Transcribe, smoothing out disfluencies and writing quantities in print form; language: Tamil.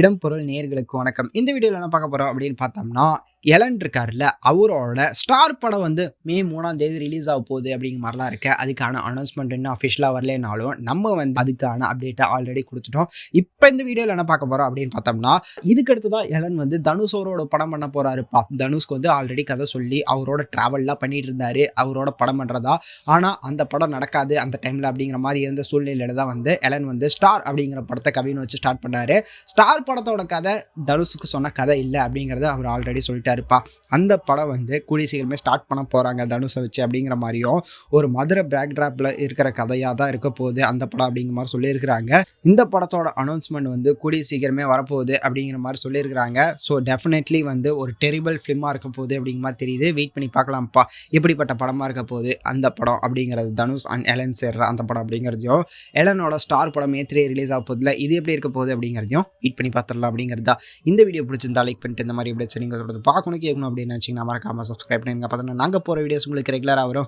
இடம் பொருள் நேயர்களுக்கு வணக்கம். இந்த வீடியோல என்ன பார்க்க போறோம் அப்படின்னு பார்த்தோம்னா, எலன் இருக்கார்ல, அவரோட ஸ்டார் படம் வந்து மே 3ஆம் தேதி ரிலீஸ் ஆக போகுது அப்படிங்கிற மாரிலாம் இருக்கு. அதுக்கான அனௌன்ஸ்மென்ட் இன்னும் அஃபிஷியலா வரலைனாலும், நம்ம வந்து அதுக்கான அப்டேட்ட ஆல்ரெடி குடுத்துட்டோம். இப்ப இந்த வீடியோல என்ன பார்க்க போறோம் அப்படின்னு பார்த்தோம்னா, இதுக்கு அடுத்ததா எலன் வந்து தனுஷோட படம் பண்ண போறாருப்பா. தனுஷ்க்கு வந்து ஆல்ரெடி கதை சொல்லி அவரோட டிராவல்லாம் பண்ணிட்டு இருந்தாரு. அவரோட படம் பண்றதா. ஆனா அந்த படம் நடக்காது அந்த டைம்ல அப்படிங்கிற மாரி இருந்த சூழ்நிலையில தான் வந்து எலன் வந்து ஸ்டார் அப்படிங்கிற படத்த கவின்னு வச்சு ஸ்டார்ட் பண்ணாரு. ஸ்டார் படத்தோட கதை தனுஷுக்கு சொன்ன கதை இல்லை அப்படிங்கிறத அவர் ஆல்ரெடி சொல்லிட்டாருப்பா. அந்த படம் வந்து கூடிய சீக்கிரமே ஸ்டார்ட் பண்ண போறாங்க தனுஷை வச்சு அப்படிங்கிற மாதிரியும் ஒரு மதுரை பேக்ட்ராப்ல இருக்கிற கதையாக தான் இருக்க போகுது அந்த படம் அப்படிங்கிற மாதிரி சொல்லியிருக்கிறாங்க. இந்த படத்தோட அனௌன்ஸ்மெண்ட் வந்து கூடிய சீக்கிரமே வரப்போகுது அப்படிங்கிற மாதிரி சொல்லியிருக்கிறாங்க. ஸோ டெஃபினெட்லி வந்து ஒரு டெரிபிள் ஃபிலிமாக இருக்க போகுது அப்படிங்கிற மாதிரி தெரியுது. வெயிட் பண்ணி பார்க்கலாம்ப்பா எப்படிப்பட்ட படமாக இருக்க போகுது அந்த படம் அப்படிங்கிறது. தனுஷ் அண்ட் எலன் சேர்ற அந்த படம் அப்படிங்கிறதையும் எலனோட ஸ்டார் படம் மே3 ரிலீஸ் ஆக போதில்ல, இது எப்படி இருக்க போகுது அப்படிங்கிறதையும் வெயிட் பண்ணி பார்த்துடலாம் அப்படிங்கிறதா. இந்த வீடியோ பிடிச்சிருந்தா லைக் பண்ணிட்டு இந்த மாதிரி அப்டேட்ஸ் நீங்கள் தொடர்ந்து பார்க்கணும் கேட்கணும் அப்படின்னு நினச்சிங்கன்னா மறக்காம சப்ஸ்கிரைப் பண்ணுங்க. பார்த்தோன்னா நாங்கள் போகிற வீடியோஸ் உங்களுக்கு ரெகுலராக வரும்.